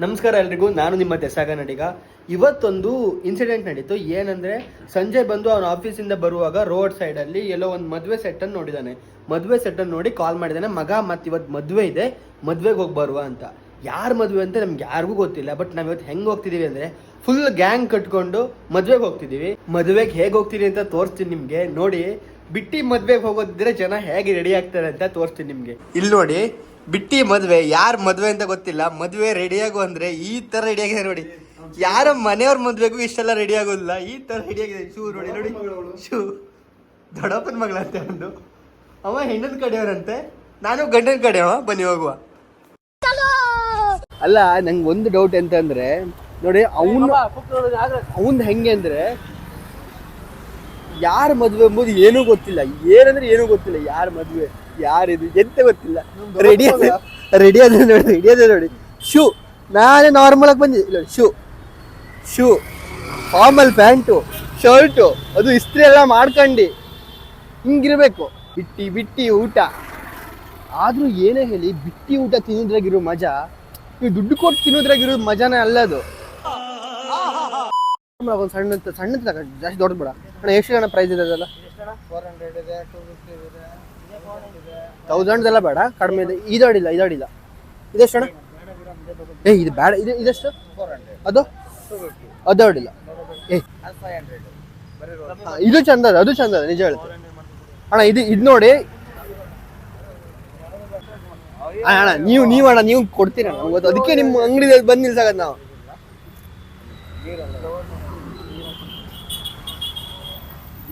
ನಮಸ್ಕಾರ ಎಲ್ರಿಗೂ, ನಾನು ನಿಮ್ಮ ತೆಸಾಗ ನಡಿಗ. ಇವತ್ತೊಂದು ಇನ್ಸಿಡೆಂಟ್ ನಡೀತು. ಏನಂದರೆ, ಸಂಜೆ ಬಂದು ಅವನ ಆಫೀಸಿಂದ ಬರುವಾಗ ರೋಡ್ ಸೈಡಲ್ಲಿ ಎಲ್ಲೋ ಒಂದು ಮದುವೆ ಸೆಟ್ಟನ್ನು ನೋಡಿದ್ದಾನೆ. ಮದುವೆ ಸೆಟ್ಟನ್ನು ನೋಡಿ ಕಾಲ್ ಮಾಡಿದ್ದಾನೆ, ಮಗ ಮತ್ತು ಇವತ್ತು ಮದುವೆ ಇದೆ, ಮದುವೆಗೆ ಹೋಗಿ ಬರುವ ಅಂತ. ಯಾರು ಮದುವೆ ಅಂತ ನಮ್ಗೆ ಯಾರಿಗೂ ಗೊತ್ತಿಲ್ಲ. ಬಟ್ ನಾವು ಇವತ್ತು ಹೆಂಗೆ ಹೋಗ್ತಿದ್ದೀವಿ ಅಂದರೆ, ಫುಲ್ ಗ್ಯಾಂಗ್ ಕಟ್ಕೊಂಡು ಮದುವೆಗೆ ಹೋಗ್ತಿದ್ದೀವಿ. ಮದುವೆಗೆ ಹೇಗೆ ಹೋಗ್ತೀವಿ ಅಂತ ತೋರಿಸ್ತೀನಿ ನಿಮಗೆ. ನೋಡಿ, ಬಿಟ್ಟಿ ಮದುವೆಗೆ ಹೋಗೋದಿದ್ರೆ ಜನ ಹೇಗೆ ರೆಡಿ ಆಗ್ತಾರೆ ಅಂತ ತೋರಿಸ್ತೀನಿ ನಿಮಗೆ. ಇಲ್ಲಿ ನೋಡಿ, ಬಿಟ್ಟಿ ಮದುವೆ. ಯಾರು ಮದುವೆ ಅಂತ ಗೊತ್ತಿಲ್ಲ, ಮದುವೆ ರೆಡಿಯಾಗು ಅಂದರೆ ಈ ಥರ ರೆಡಿಯಾಗಿದೆ ನೋಡಿ. ಯಾರ ಮನೆಯವ್ರ ಮದುವೆಗೂ ಇಷ್ಟೆಲ್ಲ ರೆಡಿ ಆಗೋದಿಲ್ಲ, ಈ ಥರ ರೆಡಿಯಾಗಿದೆ. ಶೂ ನೋಡಿ ನೋಡಿ, ಶೂ ದೊಡ್ಡಪ್ಪನ ಮಗಳಂತೆ ಒಂದು. ಅವ ಹೆಣ್ಣನ ಕಡೆಯವರಂತೆ, ನಾನು ಗಂಡನ ಕಡೆಯವ. ಬನ್ನಿ ಹೋಗುವ. ಅಲ್ಲ, ನಂಗೆ ಒಂದು ಡೌಟ್ ಎಂತಂದ್ರೆ, ನೋಡಿ ಅವನ್ ಹೆಂಗೆ ಅಂದ್ರೆ, ಯಾರ ಮದುವೆ ಎಂಬುದು ಏನೂ ಗೊತ್ತಿಲ್ಲ. ಏನಂದ್ರೆ ಏನೂ ಗೊತ್ತಿಲ್ಲ. ಯಾರ ಮದುವೆ, ಯಾರಿದು ಎಂತ ಗೊತ್ತಿಲ್ಲ. ರೆಡಿ ಅದ ನೋಡಿ. ಶೂ ನಾನೇ ನಾರ್ಮಲ್ ಆಗಿ ಬಂದಿದ್ದೆ. ಶೂ ಫಾರ್ಮಲ್ ಪ್ಯಾಂಟು, ಶರ್ಟು, ಅದು ಇಸ್ತ್ರಿ ಎಲ್ಲ ಮಾಡ್ಕೊಂಡು ಹಿಂಗಿರ್ಬೇಕು. ಬಿಟ್ಟಿ ಊಟ. ಆದ್ರೂ ಏನೇ ಹೇಳಿ, ಬಿಟ್ಟಿ ಊಟ ತಿನ್ನೋದ್ರಾಗಿರೋ ಮಜಾ ನೀವು ದುಡ್ಡು ಕೊಟ್ಟು ತಿನ್ನೋದ್ರಾಗಿರೋ ಮಜಾನೇ ಅಲ್ಲ ಅದು. ಒಂದು ಸಣ್ಣ ಜಾಸ್ತಿ ದೊಡ್ಡ ಬೇಡ ಅಣ್ಣ. ಎಷ್ಟು ಜನ ಪ್ರೈಸ್ ಇದೆ ಅದೆಲ್ಲ? 1000 ಎಲ್ಲ ಬೇಡ, ಕಡಿಮೆ ಇದೆ. ಇದಾಡಿಲ್ಲ. ಇದೆಷ್ಟು ಅಣ್ಣ? ಇದು ಬೇಡ. ಇದೆಷ್ಟು? ಅದು ಅದಾಡಿಲ್ಲ. ಇದು ಚಂದ ಅದ, ಅದು ಚಂದ ಅದ, ನಿಜ ಹೇಳ್ತೀನಿ ಅಣ್ಣ. ಇದು ನೋಡಿ ಅಣ್ಣ, ನೀವು ಕೊಡ್ತೀರ ಗೊತ್ತು. ಅದಕ್ಕೆ ನಿಮ್ಮ ಅಂಗಡಿ ಬಂದು ನಿಲ್ಸಾಗದ್ ನಾವು.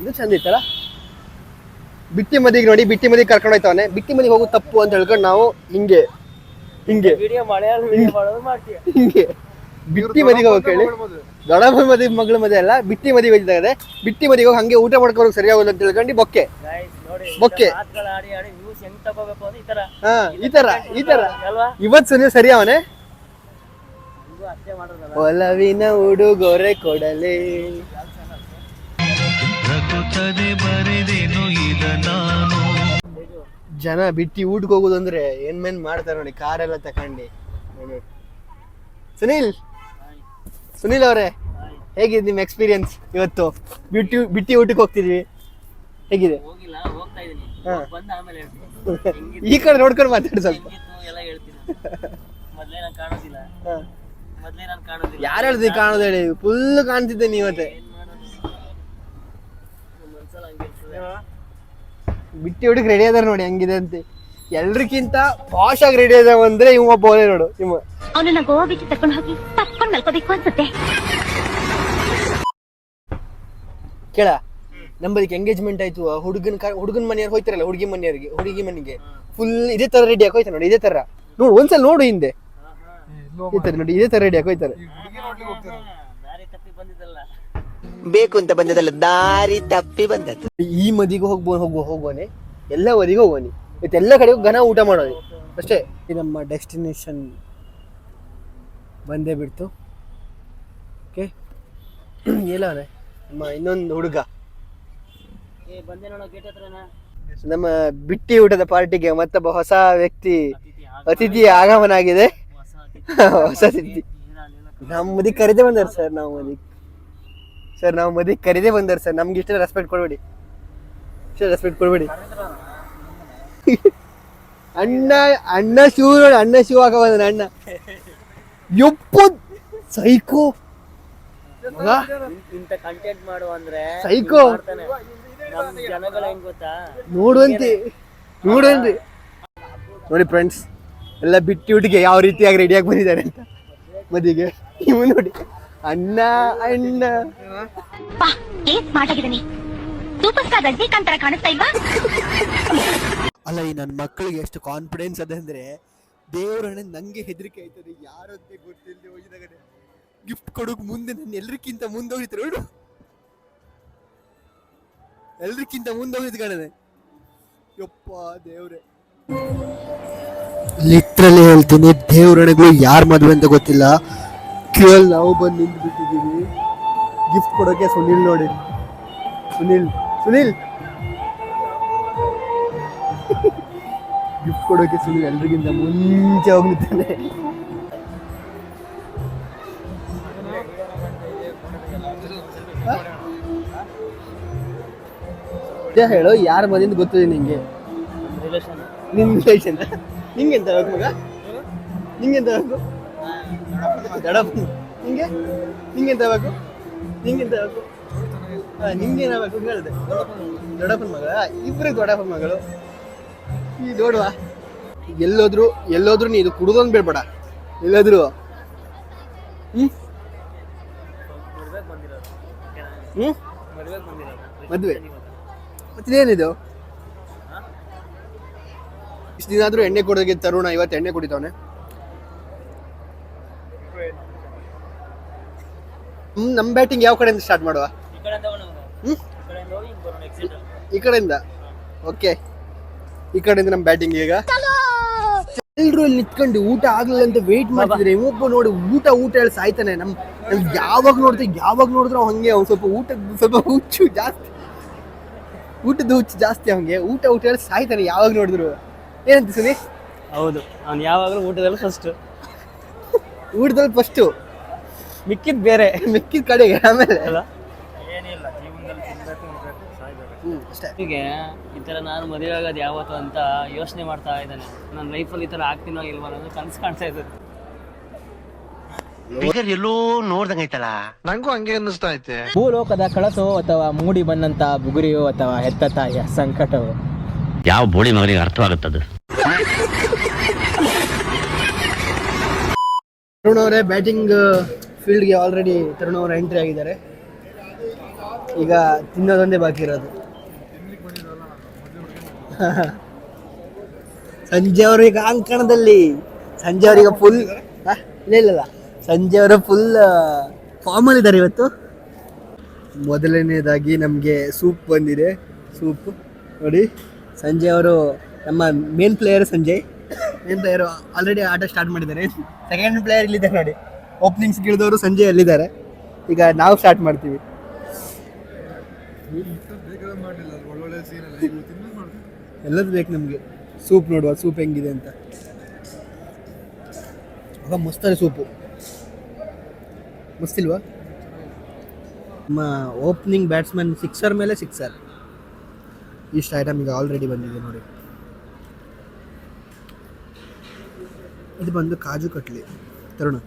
ಇದು ಚಂದ ಇತ್ತಲ್ಲ. ಬಿಟ್ಟಿ ಮದಿಗೆ ನೋಡಿ, ಬಿಟ್ಟಿ ಮದಿಗೆ ಕರ್ಕೊಂಡು ಹೋಯ್ತವನೆ. ಬಿಟ್ಟಿ ಮದಿಗೆ ಹೋಗೋದು ತಪ್ಪು ಅಂತ ಹೇಳ್ಕೊಂಡು ನಾವು ಹಿಂಗೆ ಬಿಟ್ಟಿ ಮದಿಗೆ ಹೋಗಿ ಕೇಳಿ. ದೊಡ್ಡಮ್ಮನ ಮದುವೆ ಮಗಳ ಮದುವೆ ಅಲ್ಲ, ಬಿಟ್ಟಿ ಮದಿಗೆ ಹೋಗಿದ್ದಾಗದೆ. ಬಿಟ್ಟಿ ಮದಿಗೆ ಹೋಗಿ ಹಂಗೆ ಊಟ ಮಾಡ್ಕೊಂಡು ಸರಿ ಆಗೋದು ಅಂತ ಹೇಳ್ಕೊಂಡು ಬೊಕ್ಕೆ ಈ ತರ ಇವತ್ತು ನೀವು ಸರಿ ಅವನೇ. ಒಲವಿನ ಉಡುಗೊರೆ ಕೊಡಲೇ ಜನ ಬಿಟ್ಟಿ ಊಟಕ್ಕೆ ಹೋಗುದು ಅಂದ್ರೆ ಏನ್ ಮಾಡ್ತಾರೆ ನೋಡಿ. ಕಾರೆಲ್ಲ ತಕೊಂಡಿ. ಸುನೀಲ್ ಅವರೇ, ಹೇಗಿದೆ ನಿಮ್ಮ ಎಕ್ಸ್ಪೀರಿಯನ್ಸ್ ಇವತ್ತು? ಬಿಟ್ಟಿ ಊಟಕ್ಕೆ ಹೋಗ್ತಿದ್ವಿ, ಹೇಗಿದೆ? ಈ ಕಡೆ ನೋಡ್ಕೊಂಡು ಮಾತಾಡಿ ಸ್ವಲ್ಪ. ಯಾರು ಹೇಳ್ತೀವಿ ಕಾಣೋದು ಹೇಳಿ? ಫುಲ್ ಕಾಣ್ತಿದ್ದೆ ನೀವತ್ತೆ. ಬಿಟ್ಟಿ ಊಟಕ್ಕೆ ರೆಡಿ ಅದಾರ ನೋಡಿ, ಹಂಗಿದೆ ಅಂತೆ. ಎಲ್ರಿಗಿಂತ ಪಾಶ್ ಆಗಿ ರೆಡಿ ಅದಾವ ಅಂದ್ರೆ ಇವ ಬೋಲೆ ನೋಡು. ಅವನನ್ನ ಗೋವಾ ಬೀಚ್ ತಕೊಂಡು ಹೋಗಿ ತಪ್ಕೊಂಡು ಮಲ್ಕೋಬೇಕು ಅನ್ಸುತ್ತೆ. ಕೇಳ, ನಮ್ಮದಕ್ಕೆ ಎಂಗೇಜ್ಮೆಂಟ್ ಆಯ್ತು. ಹುಡುಗನ ಮನೆಯವ್ರು ಹೋಯ್ತಾರಲ್ಲ, ಹುಡುಗಿ ಮನೆಗೆ ಫುಲ್ ಇದೇ ತರ ರೆಡಿ ಆಗಿ ಹೋಯ್ತಾರೆ ನೋಡಿ. ಇದೇ ತರ ನೋಡು, ಒಂದ್ಸಲ ನೋಡು ಹಿಂದೆ. ನೋಡಿ, ಇದೇ ತರ ರೆಡಿ ಆಗಿ ಹೋಯ್ತಾರೆ. ಬೇಕು ಅಂತ ಬಂದದಲ್ಲ, ದಾರಿ ತಪ್ಪಿ ಬಂದದ್ದು. ಈ ಮದಿಗೆ ಹೋಗೋನೆ, ಎಲ್ಲ ಮದಿಗೆ ಹೋಗೋನಿ. ಎಲ್ಲ ಕಡೆಗೂ ಘನ ಊಟ ಮಾಡೋದು ಅಷ್ಟೇ. ನಮ್ಮ ಡೆಸ್ಟಿನೇಷನ್ ಬಂದೇ ಬಿಡ್ತು. ಓಕೆ, ಎಲ್ಲವನೇ ನಮ್ಮ ಇನ್ನೊಂದು ಹುಡುಗ. ನಮ್ಮ ಬಿಟ್ಟಿ ಊಟದ ಪಾರ್ಟಿಗೆ ಮತ್ತೊಬ್ಬ ಹೊಸ ವ್ಯಕ್ತಿ ಅತಿಥಿ ಆಗಮನ ಆಗಿದೆ. ಹೊಸ ಅತಿಥಿ ನಮ್ಮ ಮದಿಗೆ ಕರೆದೇ ಬಂದಾರ ಸರ್. ನಾವು ಮದಿಗೆ ಕರೆದೇ ಬಂದಾರ ಸರ್. ನಮ್ಗೆ ಇಷ್ಟ ರೆಸ್ಪೆಕ್ಟ್ ಕೊಡ್ಬೇಡಿ. ಅಣ್ಣ ಶೂ ನೋಡಿ, ಅಣ್ಣ ಶೂ ಹಾಕ ಬಂದ ಅಣ್ಣ. ಯಪ್ಪು ಸೈಕೋ ಕಂಟೆಂಟ್ ಮಾಡುವ ಅಂದ್ರೆ ಸೈಕೋ. ನೋಡುವಂತೆ ನೋಡಿ ಫ್ರೆಂಡ್ಸ್, ಎಲ್ಲ ಬಿಟ್ಟಿ ಊಟಿಗೆ ಯಾವ ರೀತಿಯಾಗಿ ರೆಡಿಯಾಗಿ ಬಂದಿದ್ದಾರೆ ಅಂತ ಮದಿಗೆ. ಇವ್ ನೋಡಿ, ಅಣ್ಣ ಅಲ್ಲ, ಈ ನನ್ನ ಮಕ್ಕಳಿಗೆ ಎಷ್ಟು ಕಾನ್ಫಿಡೆನ್ಸ್ ಅದ ಅಂದ್ರೆ, ದೇವರನ್ನ ನಂಗೆ ಹೆದರಿಕೆ ಆಯ್ತದೆ. ಯಾರಂತೆ ಗೊತ್ತಿಲ್ಲದೆ ಹೋಗಿದಾಗ ಗಿಫ್ಟ್ ಕೊಡೋಕ್ ಮುಂದೆ ನಾನು ಎಲ್ರಿಗಿಂತ ಮುಂದೆ ಹೋಗಿತ್ತು ನೋಡು. ಎಲ್ರಿಗಿಂತ ಮುಂದೆ ಹೋಗಿದ್ ಕಾಣದೆ. ಯಪ್ಪ ದೇವ್ರೆ, ಲಿಟ್ರಲಿ ಹೇಳ್ತೀನಿ, ದೇವ್ರಣೆಗಳು ಯಾರ್ ಮದ್ವೆ ಅಂತ ಗೊತ್ತಿಲ್ಲ. ಕ್ಯೂಲ್ ನಾವು ಬಂದು ನಿಂತು ಬಿಟ್ಟಿದ್ದೀವಿ ಗಿಫ್ಟ್ ಕೊಡೋಕೆ. ಸುನೀಲ್ ನೋಡಿ, ಸುನೀಲ್ ಗಿಫ್ಟ್ ಕೊಡೋಕೆ ಸುನೀಲ್ ಎಲ್ರಿಗಿಂತ ಮುಂಚೆ ಹೋಗ್ಲಿದ್ದಾನೆ. ಹೇಳು, ಯಾರ ಮನೆಯಿಂದ ಗೊತ್ತಿದೆ ನಿಂಗೆ? ನಿನ್ನ ರಿಲೇಷನ್. ನಿಂಗೆಂತ ಬೇಕು ಮಗ? ನಿಂಗೆಂತ ಬೇಕು? ದೊಡ್ಡಪ್ಪ. ನಿಂಗೆ ನಿಂಗೆಂತ ಬೇಕು? ನಿಂಗೆಂತ ಬೇಕು? ನಿಂಗೇನಾಗಬೇಕು ಹೇಳಿದೆ. ದೊಡ್ಡಪ್ಪನ ಮಗ. ಇಬ್ಬರಿಗೆ ದೊಡ್ಡಪ್ಪನ ಮಗಳು. ಈ ನೋಡುವ, ಎಲ್ಲೋದ್ರು ನೀ ಇದು ಕುಡ್ದೊಂದು ಬೇಡಬೇಡ. ಎಲ್ಲಾದ್ರು ಮದ್ವೆ ಮತ್ತೇನಿದು? ಇಷ್ಟು ದಿನ ಆದ್ರೂ ಎಣ್ಣೆ ಕೊಡೋದಕ್ಕೆ ತರುಣ ಇವತ್ತು ಎಣ್ಣೆ ಕುಡಿತಾವನೆ. ನಮ್ ಬ್ಯಾಟಿಂಗ್ ಯಾವ ಕಡೆಯಿಂದ ಸ್ಟಾರ್ಟ್ ಮಾಡುವ? ಈ ಕಡೆಯಿಂದ. ಓಕೆ, ಈ ಕಡೆಯಿಂದ ನಮ್ ಬ್ಯಾಟಿಂಗ್. ಈಗ ಎಲ್ರು ಇಲ್ಲಿ ನಿಂತ್ಕೊಂಡು ಊಟ ಆಗ್ಲಿಲ್ಲ ಅಂತ ವೇಟ್ ಮಾಡ್ತಿದ್ರೆ ಒಬ್ಬ ನೋಡಿ ಊಟ ಹೇಳಿ ಸಾಯ್ತಾನೆ. ನಮ್ಗೆ ಯಾವಾಗ ನೋಡಿದ್ರು ಹಂಗೆ ಅವ್ನು ಸ್ವಲ್ಪ ಹುಚ್ಚು ಜಾಸ್ತಿ, ಊಟದ ಹುಚ್ಚು ಜಾಸ್ತಿ ಅವನಿಗೆ. ಊಟ ಹೇಳಿ ಸಾಯ್ತಾನೆ ಯಾವಾಗ ನೋಡಿದ್ರು. ಏನಂತ ಸುನಿ? ಹೌದು, ಅವ್ನು ಯಾವಾಗಲೂ ಊಟದಲ್ಲಿ ಫಸ್ಟು, ಮಿಕ್ಕಿದ್ ಬೇರೆ, ಮಿಕ್ಕಿದ ಕಡೆಗೆ ಆಮೇಲೆ ಏನಿಲ್ಲ ಜೀವನದಲ್ಲಿ ಅಷ್ಟೇ. ಹೀಗೆ ಈ ಥರ ನಾನು ಮದುವೆ ಆಗೋದು ಯಾವತ್ತು ಅಂತ ಯೋಚನೆ ಮಾಡ್ತಾ ಇದ್ದಾನೆ. ನನ್ನ ಲೈಫಲ್ಲಿ ಈ ಥರ ಆಗ್ತೀನೋ ಇಲ್ವೋ ಅನ್ನೋದು ಕನಸು ಕಾಣ್ತಾ ಇದ್ದಾರೆ. ಎಲ್ಲೋ ನೋಡ್ದಂಗೈತಲ್ಲ, ನಂಗೂ ಹಂಗೆ ಅನ್ನಿಸ್ತಾ ಐತೆ. ಭೂಲೋಕದ ಕಳಸೋ ಅಥವಾ ಮೂಡಿ ಬಂದಂತ ಬುಗುರಿಯೋ ಅಥವಾ ಹೆತ್ತ ತಾಯಿಯ ಸಂಕಟವೋ ಯಾವ ಬೋಳಿ ಮಗನಿಗೆ ಅರ್ಥವಾಗುತ್ತದು? ತರುಣ್ ಅವರೇ ಬ್ಯಾಟಿಂಗ್ ಫೀಲ್ಡ್ಗೆ ಆಲ್ರೆಡಿ ತರುಣ್ ಅವರು ಎಂಟ್ರಿ ಆಗಿದ್ದಾರೆ. ಈಗ ತಿನ್ನೋದೊಂದೇ ಬಾಕಿ ಇರೋದು. ಸಂಜೆ ಅವರು ಈಗ ಅಂಕಣದಲ್ಲಿ, ಸಂಜೆ ಅವರೀಗ ಫುಲ್ ಇಲ್ಲ ಸಂಜೆ ಅವರು ಫುಲ್ ಫಾರ್ಮಲ್ ಇದ್ದಾರೆ ಇವತ್ತು. ಮೊದಲನೇದಾಗಿ ನಮಗೆ ಸೂಪ್ ಬಂದಿದೆ. ಸೂಪ್ ನೋಡಿ, ಸಂಜೆ ಅವರು ನಮ್ಮ main player. Main player already ಆಟ ಸ್ಟಾರ್ಟ್ ಮಾಡಿದ್ದಾರೆ. ಸೆಕೆಂಡ್ ಪ್ಲೇಯರ್ ಇಲ್ಲಿದ್ದಾರೆ ನೋಡಿ, ಓಪನಿಂಗ್ಸ್ ಗಿಳಿದವರು ಸಂಜೆ ಅಲ್ಲಿದ್ದಾರೆ. ಈಗ ನಾವು ಸ್ಟಾರ್ಟ್ ಮಾಡ್ತೀವಿ. ಎಲ್ಲದು ಬೇಕು ನಮಗೆ. ಸೂಪ್ ನೋಡುವ, ಸೂಪ್ ಹೆಂಗಿದೆ ಅಂತ. ಆಗ ಮಸ್ತಾರೆ ಸೂಪು, ಮಸ್ತಿಲ್ವಾ? ನಮ್ಮ ಓಪನಿಂಗ್ ಬ್ಯಾಟ್ಸ್ಮನ್ ಸಿಕ್ಸರ್ ಮೇಲೆ ಸಿಕ್ಸರ್. ಇಷ್ಟು ಐಟಮ್ ಈಗ ಆಲ್ರೆಡಿ ಬಂದಿದೆ ನೋಡಿ. ಇದು ಬಂದು ಕಾಜು ಕಟ್ಲಿ. ತರುಣ,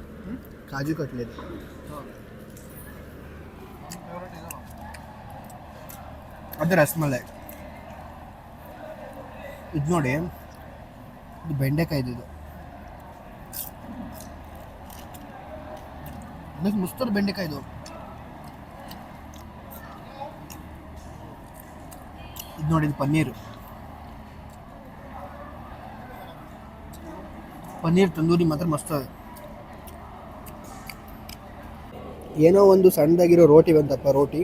ಕಾಜು ಕಟ್ಲಿ ಇದು. ಅದು ರಸಮಲೈ. ಇದು ನೋಡಿ, ಇದು ಬೆಂಡೆಕಾಯಿ. ಇದು ಮುಸ್ತೂರು ಬೆಂಡೆಕಾಯಿ. ಇದು ನೋಡಿ, ಇದು ಪನ್ನೀರು. ಪನ್ನೀರ್ ತಂದೂರಿ ಮಾತ್ರ ಮಸ್ತ್. ಏನೋ ಒಂದು ಸಣ್ಣದಾಗಿರೋ ರೋಟಿ ಬಂತಪ್ಪ. ರೋಟಿ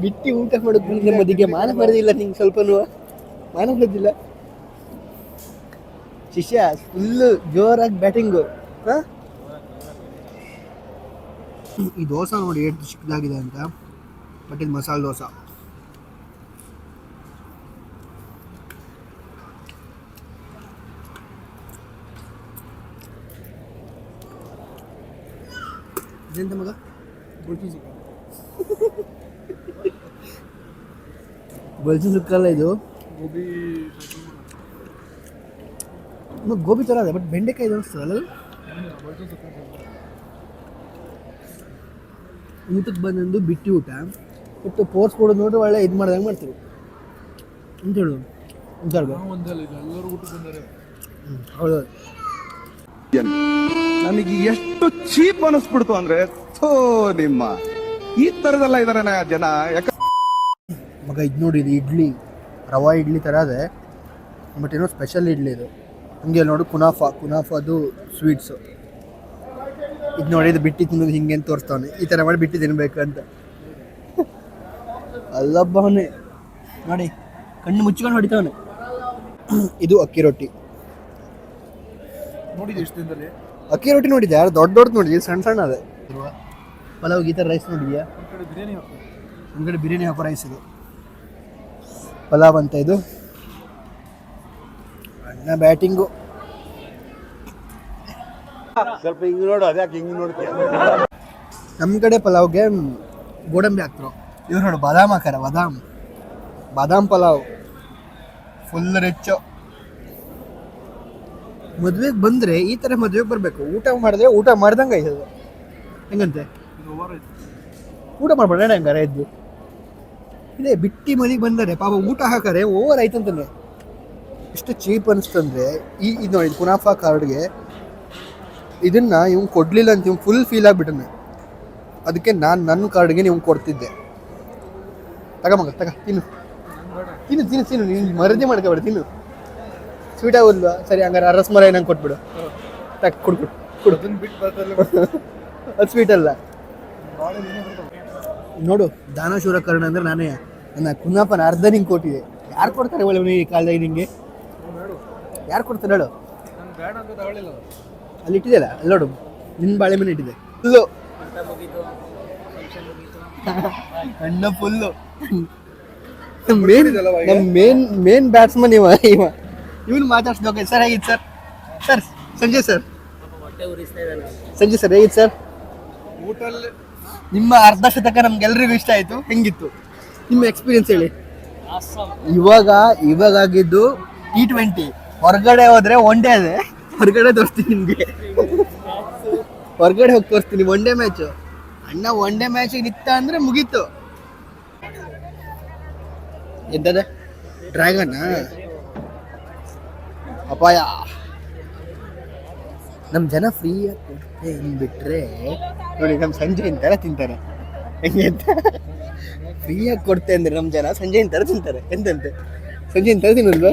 ಬಿಟ್ಟು ಊಟ ಮಾಡೋದು ನಮ್ಮದಿಗೆ ಮಾನ ಬರೋದಿಲ್ಲ. ನಿಂಗೆ ಸ್ವಲ್ಪನೂ ಮಾನ ಬರೋದಿಲ್ಲ. ಶಿಷ್ಯ ಫುಲ್ಲು ಜೋರಾಗಿ ಬ್ಯಾಟಿಂಗು. ಈ ದೋಸೆ ನೋಡಿ ಎಷ್ಟು ಚಿಕ್ಕದಾಗಿದೆ ಅಂತ. ಬಟ್ ಇದು ಮಸಾಲೆ ದೋಸೆ. ಇದೆಂತ ಮಗ? ಬಲ್ಸಿ ಸುಕ್ಕಲ್ಲ ಇದು. ಗೋಬಿ ಥರ ಇದೆ, ಬಟ್ ಬೆಂಡೆಕಾಯಿ ಇದು ಅನಿಸ್ತದಲ್ಲ. ಊಟಕ್ಕೆ ಬಂದು ಬಿಟ್ಟು ಊಟ ಬಟ್ ಪೋರ್ಸ್ ಕೊಡೋದು ನೋಡ್ರಿ ಒಳ್ಳೆ ಇದು ಮಾಡ್ದಂಗೆ ಮಾಡ್ತೀವಿ ಅಂತ ಹೇಳು. ಹೌದು, ನನಗೆ ಎಷ್ಟು ಚೀಪ್ ಅನಿಸ್ಬಿಡ್ತು ಅಂದ್ರೆ, ನಿಮ್ಮ ಈ ತರದೆಲ್ಲ ಇದಾರೆ ಜನ. ಮಗ ಇದು ನೋಡಿ, ಇದು ಇಡ್ಲಿ, ರವಾ ಇಡ್ಲಿ ಥರ ಇದೆ. ಬಟ್ ಏನೋ ಸ್ಪೆಷಲ್ ಇಡ್ಲಿ ಇದು. ಹಂಗೆ ನೋಡು, ಕುನಾಫಾದು ಸ್ವೀಟ್ಸು. ಇದು ನೋಡಿ, ಇದು ಬಿಟ್ಟು ತಿನ್ನೋದು ಹಿಂಗೆ ಅಂತ ತೋರಿಸ್ತಾವನೆ. ಈ ಥರ ಮಾಡಿ ಬಿಟ್ಟು ತಿನ್ನಬೇಕು ಅಂತ. ಅಲ್ಲಬ್ಬವನೇ ನೋಡಿ, ಕಣ್ಣು ಮುಚ್ಕೊಂಡು ಹೊಡಿತಾವನೆ. ಇದು ಅಕ್ಕಿ ರೊಟ್ಟಿ ನೋಡಿದ್ವಿ ಎಷ್ಟು ದಿನದಲ್ಲಿ. ಅಕ್ಕಿ ರೊಟ್ಟಿ ನೋಡಿದ್ಯಾ? ದೊಡ್ಡ ನೋಡಿದ್ವಿ, ಸಣ್ಣ ಅದೇ. ಪಲಾವ್ ಈ ಥರ ರೈಸ್ ನೋಡಿದ್ಯಾ? ಒಂದು ಕಡೆ ಬಿರಿಯಾನಿ ಹಾಕೋ ರೈಸ್. ಇದು ಪಲಾವ್ ಅಂತ. ಇದು ಅಣ್ಣ ಬ್ಯಾಟಿಂಗು. ನಮ್ಮ ಕಡೆ ಪಲಾವ್ಗೆ ಗೋಡಂಬಿ ಹಾಕ್ತರು, ಇವ್ರು ನೋಡು ಬಾದಾಮ್ ಹಾಕಾರ, ಬಾದಾಮ್ ಪಲಾವ್ ಫುಲ್ ರಿಚ್ಚು. ಮದ್ವೆಗೆ ಬಂದರೆ ಈ ಥರ ಮದ್ವೆಗೆ ಬರಬೇಕು. ಊಟ ಮಾಡಿದ್ರೆ ಊಟ ಮಾಡ್ದಂಗೆ ಆಯ್ತದ. ಹೆಂಗಂತೆ ಊಟ ಮಾಡ್ಬೇಡ ಹಂಗಾರೆ ಇದ್ದು ಇದೇ ಬಿಟ್ಟಿ ಮನೆಗೆ ಬಂದರೆ ಪಾಪ ಊಟ ಹಾಕಾರೆ ಓವರ್ ಆಯ್ತಂತಾನೆ. ಎಷ್ಟು ಚೀಪ್ ಅನಿಸ್ತಂದ್ರೆ ಇದು ನೋಡಿ ಕುನಾಫಾ ಕಾರ್ಡ್ಗೆ ಇದನ್ನ ಇವ್ನು ಕೊಡ್ಲಿಲ್ಲ ಅಂತ ಇವ್ನು ಫುಲ್ ಫೀಲ್ ಆಗ್ಬಿಟ್ಟನೆ. ಅದಕ್ಕೆ ನಾನು ನನ್ನ ಕಾರ್ಡ್ಗೆ ನೀವು ಕೊಡ್ತಿದ್ದೆ. ತಗಮಗ ತಿನ್ನು ನೀನು ಮರದಿ ಮಾಡ್ಕೊಬೇಡ, ತಿನ್ನು. ಸ್ವೀಟ್ ಆಗೋಲ್ವಾ? ಸರಿ ಹಂಗಾರೆ ರಸಮಲೈ ನಂಗೆ ಕೊಟ್ಬಿಡು. ಕೊಡು ಅದು ಸ್ವೀಟ್ ಅಲ್ಲ. ನೋಡು, ದಾನಶೂರ ಕರ್ಣ ಅಂದ್ರೆ ನಾನೇ. ನನ್ನ ಕುನಾಪನ ಅರ್ಧ ನಿಂಗೆ ಕೊಟ್ಟಿದೆ. ಯಾರು ಕೊಡ್ತಾರೆ ಒಳ್ಳೆ ಈ ಕಾಲದಾಗ ನಿಂಗೆ? ಯಾರು ಕೊಡ್ತಾರೆ ಹೇಳು? ಅಲ್ಲಿ ಇಟ್ಟಿದೆಯಲ್ಲ, ಅಲ್ಲಿ ನೋಡು, ನಿನ್ನ ಬಾಳೆ ಮನೆ ಇಟ್ಟಿದೆ ಫುಲ್ಲು ಅಣ್ಣ ಫುಲ್ಲು. ಮೇನ್ ಬ್ಯಾಟ್ಸ್ಮನ್ ಇವನು ಮಾತಾಡ್ಸ್ಬೇಕು. ಸರ್ ಹೇಗಿತ್ತು ಸರ್ ಸಂಜಯ್ ಸರ್ ಹೇಗಿತ್ತು ಸರ್? ನಿಮ್ಮ ಅರ್ಧ ಶತಕ ನಮ್ಗೆಲ್ರಿಗೂ ಇಷ್ಟ ಆಯ್ತು. ಹೆಂಗಿತ್ತು ನಿಮ್ಮ ಎಕ್ಸ್ಪೀರಿಯನ್ಸ್ ಹೇಳಿ? ಇವಾಗ ಆಗಿದ್ದು T20. ಹೊರಗಡೆ ಹೋದ್ರೆ ಒನ್ ಡೇ ಅದೇ, ಹೊರಗಡೆ ತೋರಿಸ್ತೀನಿ ನಿಮ್ಗೆ. ಹೊರಗಡೆ ಹೋಗಿ ತೋರಿಸ್ತೀನಿ. ಒನ್ ಡೇ ಮ್ಯಾಚು ಅಣ್ಣ, ಒನ್ ಡೇ ಮ್ಯಾಚಿಗೆ ನಿಂತ ಅಂದ್ರೆ ಮುಗೀತು. ಎಂತದ ಡ್ರ್ಯಾಗನ್ ಅಪಾಯ. ನಮ್ಮ ಜನ ಫ್ರೀಯಾಗಿ ಕೊಡ್ತೆ ಬಿಟ್ರೆ ನೋಡಿ, ನಮ್ಮ ಸಂಜೆ ಇಂತಾರೆ ತಿಂತಾರೆ. ಹೆಂಗೆ ಅಂತ ಫ್ರೀಯಾಗಿ ಕೊಡ್ತೆ ಅಂದ್ರೆ ನಮ್ಮ ಜನ ಸಂಜೆ ಇಂತಾರೆ ತಿಂತಾರೆ. ಎಂತಂತೆ ಸಂಜೆ ಇಂತಾರೆ ತಿನ್ನಲ್ವಾ?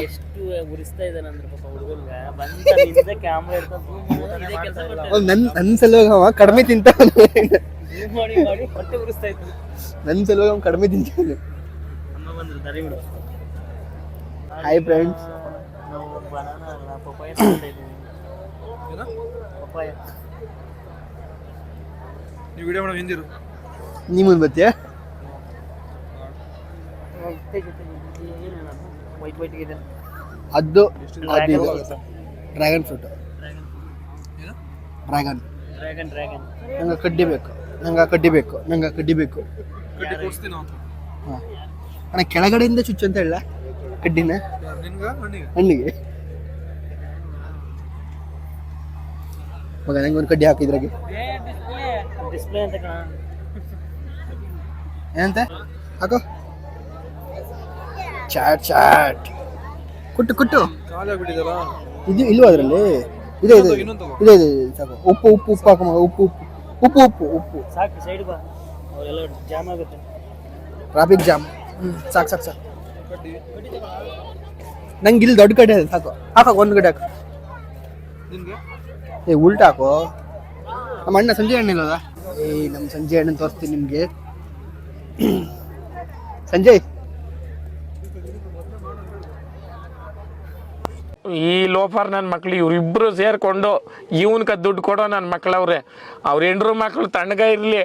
ನನ್ನ ಸಲುವಾಗಿ ಅವ ಕಡಿಮೆ ತಿಂತಾವ, ನನ್ನ ಸಲುವಾಗಿ ಅವ ಕಡಿಮೆ ತಿಂತಾನೆ. ಹಾಯ್ ಫ್ರೆಂಡ್ಸ್, ನೀ ಮುಂದೆ ಬರ್ತೀಯಾ? ಅದು ಡ್ರ್ಯಾಗನ್ ಫ್ರೂಟ್. ಡ್ರ್ಯಾಗನ್ ನಂಗೆ ಕಡ್ಡಿ ಬೇಕು. ಹಾಂ ಅಣ್ಣ, ಕೆಳಗಡೆಯಿಂದ ಚುಚ್ಚು ಅಂತ ಹೇಳ ಕಡ್ಡಿನ ಹಣ್ಣಿಗೆ. ಮಗ ನಂಗೆ ಒಂದು ಕಡ್ಡಿ ಹಾಕಿದ್ರಾಗೆ ಏನಂತ ಹಾಕೋ. ಚಾಟ್ ಕುಟ್ಟು ಇದು ಇಲ್ವಾ ಅದರಲ್ಲಿ? ಇದೆ ಸಾಕು. ಉಪ್ಪು ಹಾಕೋ ಮಗ. ಉಪ್ಪು ಟ್ರಾಫಿಕ್ ಜಾಮ್. ಸಾಕು. ನಂಗೆ ಇಲ್ಲಿ ದೊಡ್ಡ ಕಡ್ಡಿ ಸಾಕು. ಹಾಕೋ ಒಂದು ಕಡ್ಡಿ ಹಾಕು. ಉಲ್ಟಾ ಹಾಕೋ. ನಮ್ಮ ಅಣ್ಣ ಸಂಜೆ ಹಣ್ಣು ಇಲ್ಲದ? ನಮ್ಮ ಸಂಜೆ ಹಣ್ಣನ್ನು ತೋರಿಸ್ತೀನಿ ನಿಮಗೆ. ಸಂಜಯ್, ಈ ಲೋಫರ್ ನನ್ನ ಮಕ್ಳು ಇವರಿಬ್ಬರು ಸೇರಿಕೊಂಡು ಇವನ್ಕ ದುಡ್ಡು ಕೊಡೋ ನನ್ನ ಮಕ್ಳವ್ರೆ. ಅವ್ರ ಹೆಂಡ್ರು ಮಕ್ಳು ತಣ್ಣಗ ಇರಲಿ,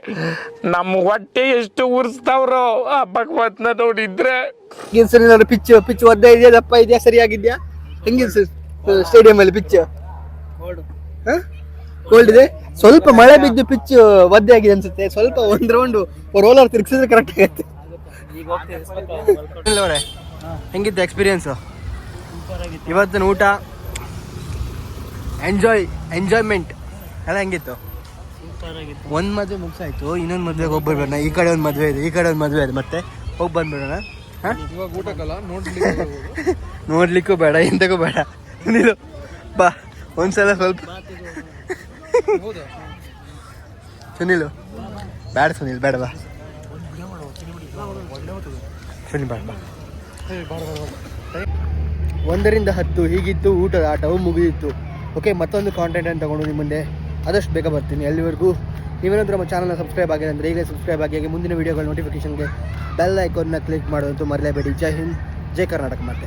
ನಮ್ಮ ಹೊಟ್ಟೆ ಎಷ್ಟು ಉರ್ಸ್ತಾವ್ರೋ ಆ ಭಗವತ್ನ ನೋಡಿದ್ರೆ. ಪಿಚ್ ಒದ್ದ ಇದೆಯಾ, ದಪ್ಪ ಇದೆಯಾ, ಸರಿಯಾಗಿದ್ಯಾ? ಹೆಂಗಿದೆ ಸ್ಟೇಡಿಯಂ ಅಲ್ಲಿ ಪಿಚ್? ಕೋಲ್ಡ್ ಇದೆ. ಸ್ವಲ್ಪ ಮಳೆ ಬಿದ್ದು ಪಿಚ್ ಒದ್ದೆ ಆಗಿದೆ ಅನ್ಸುತ್ತೆ. ಸ್ವಲ್ಪ ಒಂದು ರೌಂಡ್ ರೋಲರ್ ತಿರ್ಗಿಸಿದ್ರೆ ಕರೆಕ್ಟ್ ಆಗತ್ತೆ. ಹೆಂಗಿತ್ತು ಎಕ್ಸ್ಪೀರಿಯನ್ಸು ಇವತ್ತಿನ ಊಟ? ಎಂಜಾಯ್ಮೆಂಟ್ ಎಲ್ಲ ಹೆಂಗಿತ್ತು? ಒಂದು ಮದುವೆ ಮುಗಿಸಾಯ್ತು, ಇನ್ನೊಂದು ಮದುವೆಗೆ ಹೋಗಿ ಬರ್ಬೇಡ. ಈ ಕಡೆ ಒಂದು ಮದುವೆ ಇದೆ, ಈ ಕಡೆ ಒಂದು ಮದುವೆ ಇದೆ, ಮತ್ತೆ ಹೋಗಿ ಬಂದ್ಬಿಡೋಣ. ನೋಡ್ಲಿಕ್ಕೂ ಬೇಡ, ಎಂತಕ್ಕೂ ಬೇಡ. ನೀನು ಬಾ ಒಂದ್ಸಲ ಸ್ವಲ್ಪ. ಸುನಿಲು ಬೇಡ, ಸುನಿಲ್ ಬೇಡ, ಬಾ ಸುನಿಲ್ ಬೇಡ, ಬಾ. 1ರಿಂದ 10 ಹೀಗಿತ್ತು ಊಟದ ಆಟವು ಮುಗಿದಿತ್ತು. ಓಕೆ, ಮತ್ತೊಂದು ಕಾಂಟೆಂಟ್ ಅನ್ನು ತಗೊಂಡು ನಿಮ್ಮ ಮುಂದೆ ಆದಷ್ಟು ಬೇಗ ಬರ್ತೀನಿ. ಅಲ್ಲಿವರೆಗೂ ನೀವೇನಾದರೂ ನಮ್ಮ ಚಾನಲ್ನ ಸಬ್ಸ್ಕ್ರೈಬ್ ಆಗಿದೆ ಅಂದರೆ ಈಗಲೇ ಸಬ್ಸ್ಕ್ರೈಬ್ ಆಗಿ ಮುಂದಿನ ವೀಡಿಯೋಗಳ ನೋಟಿಫಿಕೇಷನ್ಗೆ ಬೆಲ್ ಐಕಾನ್ನ ಕ್ಲಿಕ್ ಮಾಡೋದಂತೂ ಮರಲೇಬೇಡಿ. ಜೈ ಹಿಂದ್, ಜೈ ಕರ್ನಾಟಕ. ಮತ್ತೆ